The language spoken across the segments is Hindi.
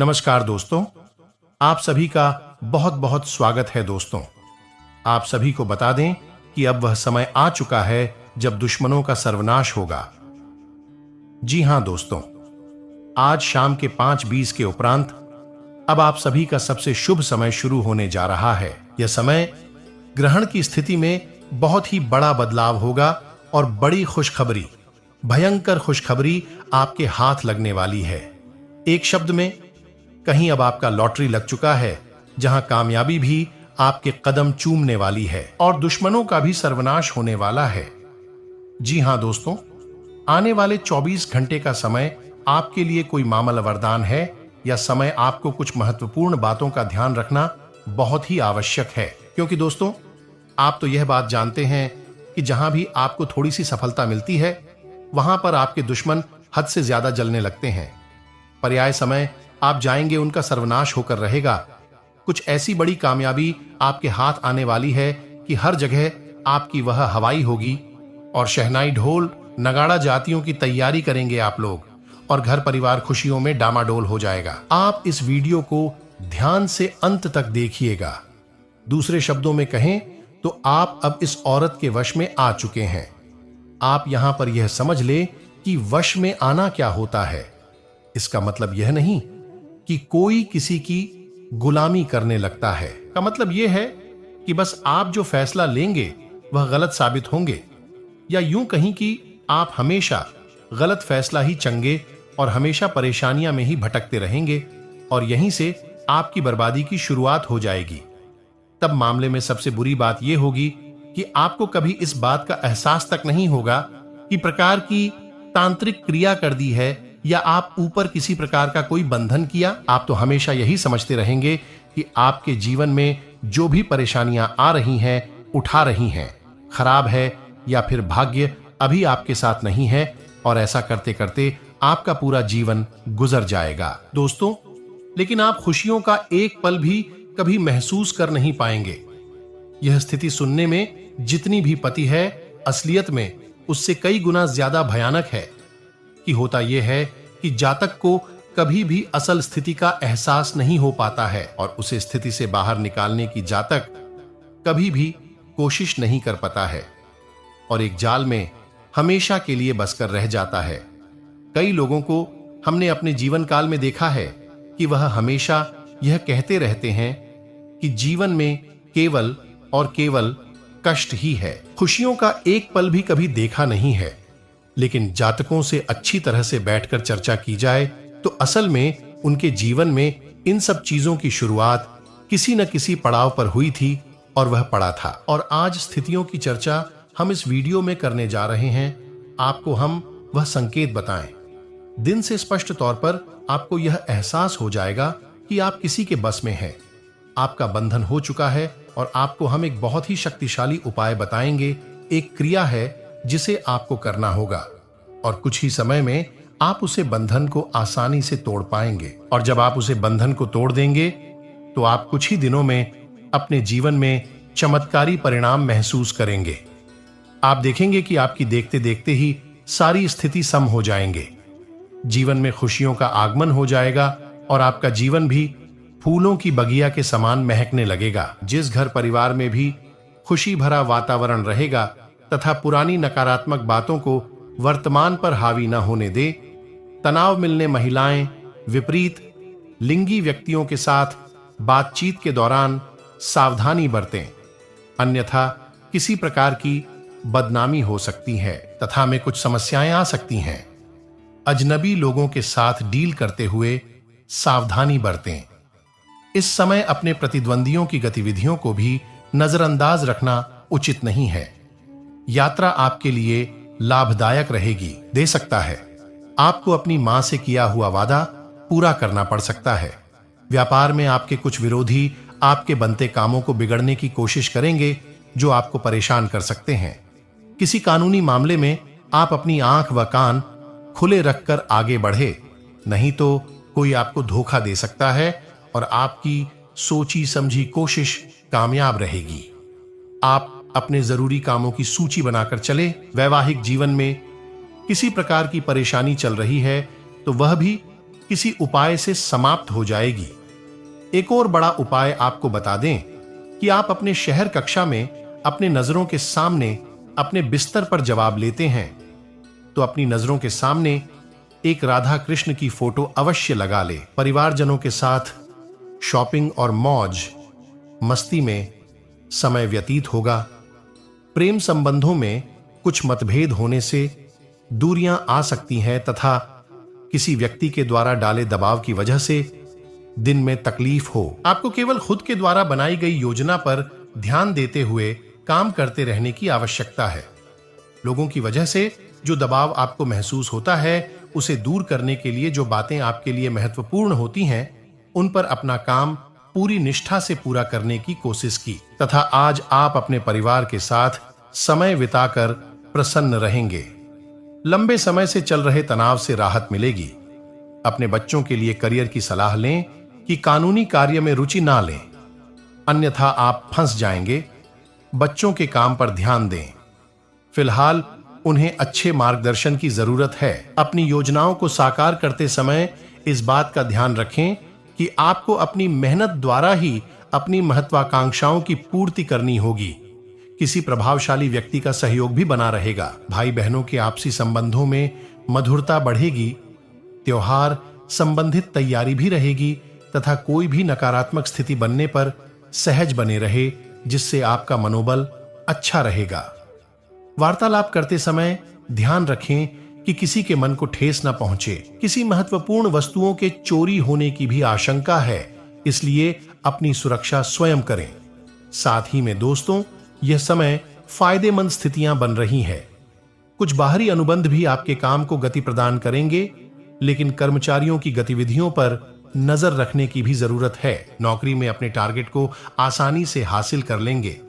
नमस्कार दोस्तों, आप सभी का बहुत बहुत स्वागत है। दोस्तों, आप सभी को बता दें कि अब वह समय आ चुका है जब दुश्मनों का सर्वनाश होगा। जी हां दोस्तों, आज शाम के 5:20 के उपरांत अब आप सभी का सबसे शुभ समय शुरू होने जा रहा है। यह समय ग्रहण की स्थिति में बहुत ही बड़ा बदलाव होगा और बड़ी खुशखबरी, भयंकर खुशखबरी आपके हाथ लगने वाली है। एक शब्द में, कहीं अब आपका लॉटरी लग चुका है, जहां कामयाबी भी आपके कदम चूमने वाली है और दुश्मनों का भी सर्वनाश होने वाला है। जी हां दोस्तों, आने वाले 24 घंटे का समय आपके लिए कोई मामल वरदान है या समय आपको कुछ महत्वपूर्ण बातों का ध्यान रखना बहुत ही आवश्यक है। क्योंकि दोस्तों, आप तो यह बात जानते हैं कि जहां भी आपको थोड़ी सी सफलता मिलती है, वहां पर आपके दुश्मन हद से ज्यादा जलने लगते हैं। पर्याय समय आप जाएंगे उनका सर्वनाश होकर रहेगा। कुछ ऐसी बड़ी कामयाबी आपके हाथ आने वाली है कि हर जगह आपकी वह हवाई होगी और शहनाई ढोल नगाड़ा जातियों की तैयारी करेंगे आप लोग, और घर परिवार खुशियों में डामाडोल हो जाएगा। आप इस वीडियो को ध्यान से अंत तक देखिएगा। दूसरे शब्दों में कहें तो आप अब इस औरत के वश में आ चुके हैं। आप यहां पर यह समझ ले कि वश में आना क्या होता है। इसका मतलब यह नहीं कि कोई किसी की गुलामी करने लगता है। का मतलब यह है कि बस आप जो फैसला लेंगे वह गलत साबित होंगे, या यूं कहीं कि आप हमेशा गलत फैसला ही चंगे और हमेशा परेशानियां में ही भटकते रहेंगे, और यहीं से आपकी बर्बादी की शुरुआत हो जाएगी। तब मामले में सबसे बुरी बात यह होगी कि आपको कभी इस बात का एहसास तक नहीं होगा कि प्रकार की तांत्रिक क्रिया कर दी है या आप ऊपर किसी प्रकार का कोई बंधन किया। आप तो हमेशा यही समझते रहेंगे कि आपके जीवन में जो भी परेशानियां आ रही हैं, उठा रही हैं, खराब है या फिर भाग्य अभी आपके साथ नहीं है, और ऐसा करते करते आपका पूरा जीवन गुजर जाएगा। दोस्तों, लेकिन आप खुशियों का एक पल भी कभी महसूस कर नहीं पाएंगे। यह स्थिति सुनने में जितनी भी पति है, असलियत में उससे कई गुना ज्यादा भयानक है। कि होता यह है कि जातक को कभी भी असल स्थिति का एहसास नहीं हो पाता है, और उसे स्थिति से बाहर निकालने की जातक कभी भी कोशिश नहीं कर पाता है, और एक जाल में हमेशा के लिए बसकर रह जाता है। कई लोगों को हमने अपने जीवन काल में देखा है कि वह हमेशा यह कहते रहते हैं कि जीवन में केवल और केवल कष्ट ही है, खुशियों का एक पल भी कभी देखा नहीं है। लेकिन जातकों से अच्छी तरह से बैठकर चर्चा की जाए तो असल में उनके जीवन में इन सब चीजों की शुरुआत किसी न किसी पड़ाव पर हुई थी, और वह पड़ा था। और आज स्थितियों की चर्चा हम इस वीडियो में करने जा रहे हैं। आपको हम वह संकेत बताएं। दिन से स्पष्ट तौर पर आपको यह एहसास हो जाएगा कि आप किसी के बस में हैं, आपका बंधन हो चुका है, और आपको हम एक बहुत ही शक्तिशाली उपाय बताएंगे। एक क्रिया है जिसे आपको करना होगा, और कुछ ही समय में आप उसे बंधन को आसानी से तोड़ पाएंगे। और जब आप उसे बंधन को तोड़ देंगे तो आप कुछ ही दिनों में अपने जीवन में चमत्कारी परिणाम महसूस करेंगे। आप देखेंगे कि आपकी देखते देखते ही सारी स्थिति सम हो जाएंगे, जीवन में खुशियों का आगमन हो जाएगा, और आपका जीवन भी फूलों की बगिया के समान महकने लगेगा। जिस घर परिवार में भी खुशी भरा वातावरण रहेगा तथा पुरानी नकारात्मक बातों को वर्तमान पर हावी न होने दे, तनाव मिलने महिलाएं विपरीत लिंगी व्यक्तियों के साथ बातचीत के दौरान सावधानी बरतें, अन्यथा किसी प्रकार की बदनामी हो सकती है तथा में कुछ समस्याएं आ सकती हैं। अजनबी लोगों के साथ डील करते हुए सावधानी बरतें। इस समय अपने प्रतिद्वंदियों की गतिविधियों को भी नजरअंदाज रखना उचित नहीं है। यात्रा आपके लिए लाभदायक रहेगी। दे सकता है आपको अपनी मां से किया हुआ वादा पूरा करना पड़ सकता है। व्यापार में आपके कुछ विरोधी आपके बनते कामों को बिगड़ने की कोशिश करेंगे, जो आपको परेशान कर सकते हैं। किसी कानूनी मामले में आप अपनी आंख व कान खुले रखकर आगे बढ़े, नहीं तो कोई आपको धोखा दे सकता है और आपकी सोची समझी कोशिश कामयाब रहेगी। आप अपने जरूरी कामों की सूची बनाकर चले। वैवाहिक जीवन में किसी प्रकार की परेशानी चल रही है तो वह भी किसी उपाय से समाप्त हो जाएगी। एक और बड़ा उपाय आपको बता दें कि आप अपने शहर कक्षा में अपने नजरों के सामने अपने बिस्तर पर जवाब लेते हैं तो अपनी नजरों के सामने एक राधा कृष्ण की फोटो अवश्य लगा ले। परिवारजनों के साथ शॉपिंग और मौज मस्ती में समय व्यतीत होगा। प्रेम संबंधों में कुछ मतभेद होने से दूरियां आ सकती हैं तथा किसी व्यक्ति के द्वारा डाले दबाव की वजह से दिन में तकलीफ हो। आपको केवल खुद के द्वारा बनाई गई योजना पर ध्यान देते हुए काम करते रहने की आवश्यकता है। लोगों की वजह से जो दबाव आपको महसूस होता है उसे दूर करने के लिए जो बातें आपके लिए महत्वपूर्ण होती हैं उन पर अपना काम पूरी निष्ठा से पूरा करने की कोशिश की तथा आज आप अपने परिवार के साथ समय बिताकर प्रसन्न रहेंगे। लंबे समय से चल रहे तनाव से राहत मिलेगी। अपने बच्चों के लिए करियर की सलाह लें कि कानूनी कार्य में रुचि ना लें, अन्यथा आप फंस जाएंगे। बच्चों के काम पर ध्यान दें। फिलहाल उन्हें अच्छे मार्गदर्शन की जरूरत है। अपनी योजनाओं को साकार करते समय इस बात का ध्यान रखें कि आपको अपनी मेहनत द्वारा ही अपनी महत्वाकांक्षाओं की पूर्ति करनी होगी। किसी प्रभावशाली व्यक्ति का सहयोग भी बना रहेगा। भाई बहनों के आपसी संबंधों में मधुरता बढ़ेगी। त्योहार संबंधित तैयारी भी रहेगी तथा कोई भी नकारात्मक स्थिति बनने पर सहज बने रहे, जिससे आपका मनोबल अच्छा रहेगा। वार्तालाप करते समय ध्यान रखें कि किसी के मन को ठेस न पहुंचे। किसी महत्वपूर्ण वस्तुओं के चोरी होने की भी आशंका है, इसलिए अपनी सुरक्षा स्वयं करें। साथ ही में दोस्तों, यह समय फायदेमंद स्थितियां बन रही है। कुछ बाहरी अनुबंध भी आपके काम को गति प्रदान करेंगे, लेकिन कर्मचारियों की गतिविधियों पर नजर रखने की भी जरूरत है। नौकरी में अपने टारगेट को आसानी से हासिल कर लेंगे।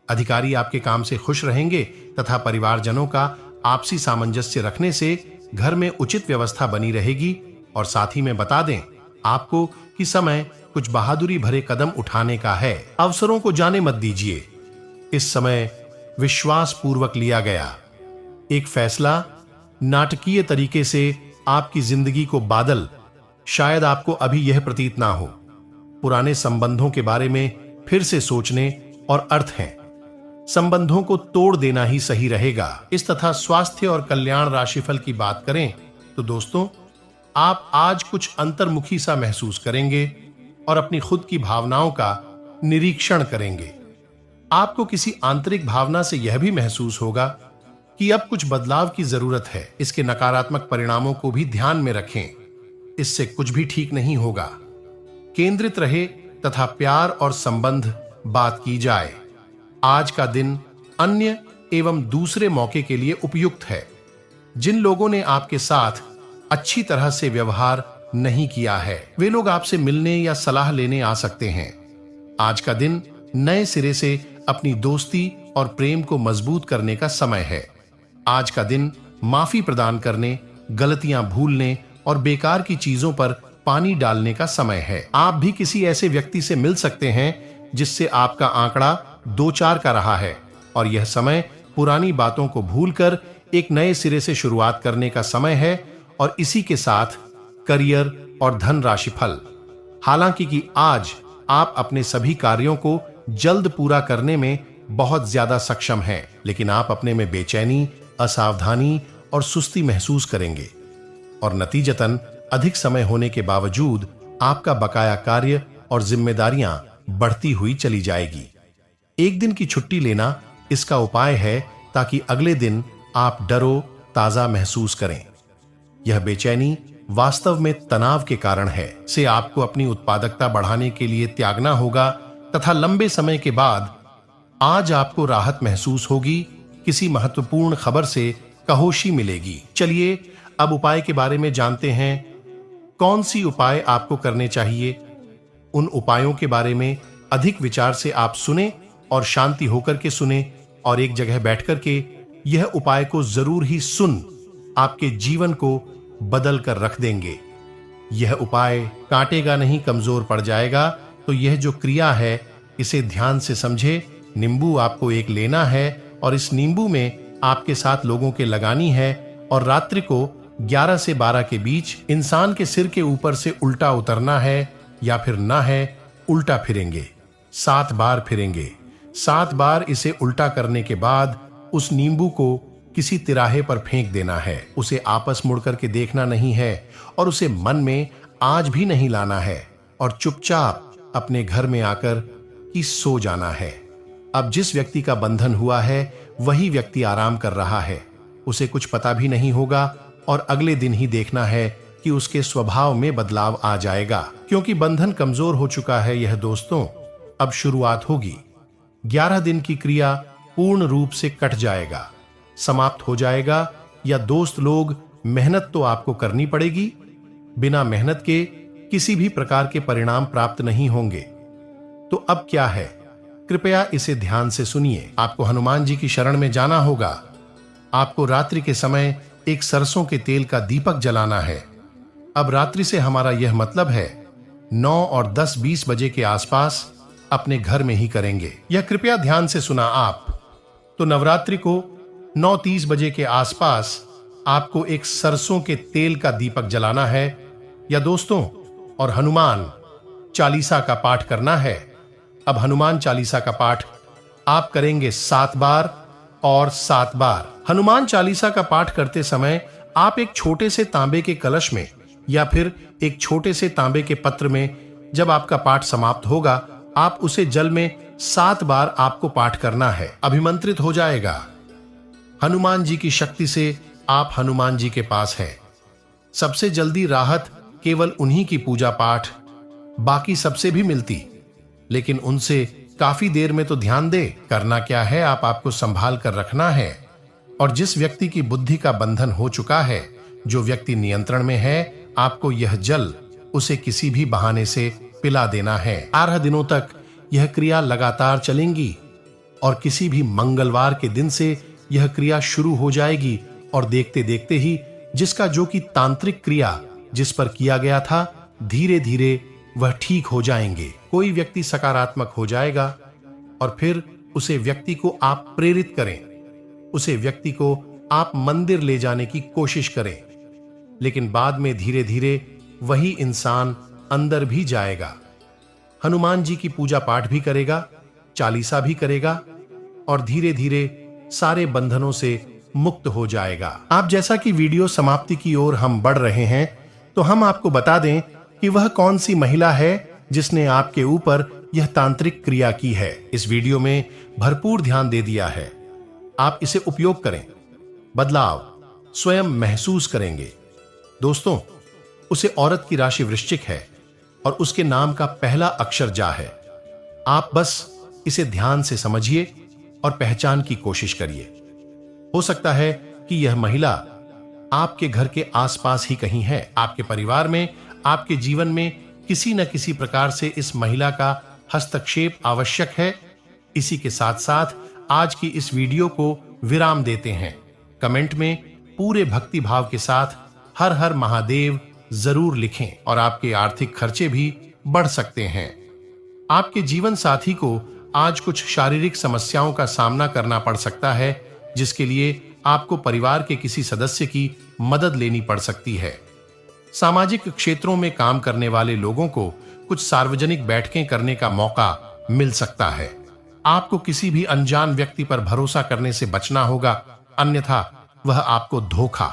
अधिकारी आपके काम से खुश रहेंगे तथा परिवारजनों का आपसी सामंजस्य रखने से घर में उचित व्यवस्था बनी रहेगी। और साथ ही में बता दें आपको कि समय कुछ बहादुरी भरे कदम उठाने का है। अवसरों को जाने मत दीजिए। इस समय विश्वास पूर्वक लिया गया एक फैसला नाटकीय तरीके से आपकी जिंदगी को बादल, शायद आपको अभी यह प्रतीत ना हो। पुराने संबंधों के बारे में फिर से सोचने और अर्थ हैं। संबंधों को तोड़ देना ही सही रहेगा। इस तथा स्वास्थ्य और कल्याण राशिफल की बात करें तो दोस्तों, आप आज कुछ अंतर्मुखी सा महसूस करेंगे और अपनी खुद की भावनाओं का निरीक्षण करेंगे। आपको किसी आंतरिक भावना से यह भी महसूस होगा कि अब कुछ बदलाव की जरूरत है। इसके नकारात्मक परिणामों को भी ध्यान में रखें, इससे कुछ भी ठीक नहीं होगा। केंद्रित रहे तथा प्यार और संबंध बात की जाए। आज का दिन अन्य एवं दूसरे मौके के लिए उपयुक्त है। जिन लोगों ने आपके साथ अच्छी तरह से व्यवहार नहीं किया है, वे लोग आपसे मिलने या सलाह लेने आ सकते हैं। आज का दिन नए सिरे से अपनी दोस्ती और प्रेम को मजबूत करने का समय है। आज का दिन माफी प्रदान करने, गलतियां भूलने और बेकार की चीजों पर पानी डालने का समय है। आप भी किसी ऐसे व्यक्ति से मिल सकते हैं जिससे आपका आंकड़ा 2-4 का रहा है और यह समय पुरानी बातों को भूलकर एक नए सिरे से शुरुआत करने का समय है। और इसी के साथ करियर और धन राशिफल। हालांकि कि आज आप अपने सभी कार्यों को जल्द पूरा करने में बहुत ज्यादा सक्षम हैं, लेकिन आप अपने में बेचैनी, असावधानी और सुस्ती महसूस करेंगे और नतीजतन अधिक समय होने के बावजूद आपका बकाया कार्य और जिम्मेदारियां बढ़ती हुई चली जाएगी। एक दिन की छुट्टी लेना इसका उपाय है ताकि अगले दिन आप डरो ताजा महसूस करें। यह बेचैनी वास्तव में तनाव के कारण है से आपको अपनी उत्पादकता बढ़ाने के लिए त्यागना होगा तथा लंबे समय के बाद आज आपको राहत महसूस होगी। किसी महत्वपूर्ण खबर से कहोशी मिलेगी। चलिए अब उपाय के बारे में जानते हैं। कौन सी उपाय आपको करने चाहिए? उन उपायों के बारे में अधिक विचार से आप सुने और शांति होकर के सुने और एक जगह बैठकर के यह उपाय को जरूर ही सुन आपके जीवन को बदल कर रख देंगे। यह उपाय काटेगा नहीं, कमजोर पड़ जाएगा। तो यह जो क्रिया है इसे ध्यान से समझे। नींबू आपको एक लेना है और इस नींबू में आपके साथ लोगों के लगानी है और रात्रि को 11 से 12 के बीच इंसान के सिर के ऊपर से उल्टा उतरना है या फिर ना है उल्टा फिरेंगे। 7 बार फिरेंगे। 7 बार इसे उल्टा करने के बाद उस नींबू को किसी तिराहे पर फेंक देना है। उसे आपस मुड़ करके देखना नहीं है और उसे मन में आज भी नहीं लाना है और चुपचाप अपने घर में आकर ही सो जाना है। अब जिस व्यक्ति का बंधन हुआ है वही व्यक्ति आराम कर रहा है। उसे कुछ पता भी नहीं होगा और अगले दिन ही देखना है कि उसके स्वभाव में बदलाव आ जाएगा, क्योंकि बंधन कमजोर हो चुका है। यह दोस्तों अब शुरुआत होगी। 11 दिन की क्रिया पूर्ण रूप से कट जाएगा, समाप्त हो जाएगा। या दोस्त लोग, मेहनत तो आपको करनी पड़ेगी। बिना मेहनत के किसी भी प्रकार के परिणाम प्राप्त नहीं होंगे। तो अब क्या है, कृपया इसे ध्यान से सुनिए। आपको हनुमान जी की शरण में जाना होगा। आपको रात्रि के समय एक सरसों के तेल का दीपक जलाना है। अब रात्रि से हमारा यह मतलब है 9 और 10-20 बजे के आसपास अपने घर में ही करेंगे। यह कृपया ध्यान से सुना आप। तो नवरात्रि को 9:30 बजे के आसपास आपको एक सरसों के तेल का दीपक जलाना है या दोस्तों, और हनुमान चालीसा का पाठ करना है। अब हनुमान चालीसा का पाठ आप करेंगे 7 बार और 7 बार। हनुमान चालीसा का पाठ करते समय आप एक छोटे से तांबे के कलश में या फिर एक छोटे से तांबे के पत्र में, जब आपका पाठ समाप्त होगा, आप उसे जल में 7 बार आपको पाठ करना है। अभिमंत्रित हो जाएगा। हनुमान जी की शक्ति से आप हनुमान जी के पास हैं। सबसे जल्दी राहत केवल उन्हीं की पूजा पाठ, बाकी सबसे भी मिलती, लेकिन उनसे काफी देर में तो ध्यान दे। करना क्या है, आपको संभाल कर रखना है। और जिस व्यक्ति की बुद्धि का बंधन हो चुका है, जो व्यक्ति नियंत्रण में है, आपको यह जल उसे किसी भी बहाने से पिला देना है। 18 दिनों तक यह क्रिया लगातार चलेंगी और किसी भी मंगलवार के दिन से यह क्रिया शुरू हो जाएगी और देखते देखते ही जिसका जो की तांत्रिक क्रिया जिस पर किया गया था, धीरे धीरे वह ठीक हो जाएंगे। कोई व्यक्ति सकारात्मक हो जाएगा और फिर उसे व्यक्ति को आप प्रेरित करें, उसे व्यक्ति को आप मंदिर ले जाने की कोशिश करें, लेकिन बाद में धीरे धीरे वही इंसान अंदर भी जाएगा, हनुमान जी की पूजा पाठ भी करेगा, चालीसा भी करेगा और धीरे धीरे सारे बंधनों से मुक्त हो जाएगा। आप जैसा कि वीडियो समाप्ति की ओर हम बढ़ रहे हैं, तो हम आपको बता दें कि वह कौन सी महिला है जिसने आपके ऊपर यह तांत्रिक क्रिया की है। इस वीडियो में भरपूर ध्यान दे दिया है। आप इसे उपयोग करें, बदलाव स्वयं महसूस करेंगे। दोस्तों, उसे औरत की राशि वृश्चिक है और उसके नाम का पहला अक्षर जा है। आप बस इसे ध्यान से समझिए और पहचान की कोशिश करिए। हो सकता है कि यह महिला आपके घर के आसपास ही कहीं है। आपके परिवार में, आपके जीवन में किसी न किसी प्रकार से इस महिला का हस्तक्षेप आवश्यक है। इसी के साथ साथ आज की इस वीडियो को विराम देते हैं। कमेंट में पूरे भक्ति भाव के साथ हर हर महादेव जरूर लिखें और आपके आर्थिक खर्चे भी बढ़ सकते हैं। आपके जीवन साथी को आज कुछ शारीरिक समस्याओं का सामना करना पड़ सकता है, जिसके लिए आपको परिवार के किसी सदस्य की मदद लेनी पड़ सकती है। सामाजिक क्षेत्रों में काम करने वाले लोगों को कुछ सार्वजनिक बैठकें करने का मौका मिल सकता है। आपको किसी भी अनजान व्यक्ति पर भरोसा करने से बचना होगा, अन्यथा वह आपको धोखा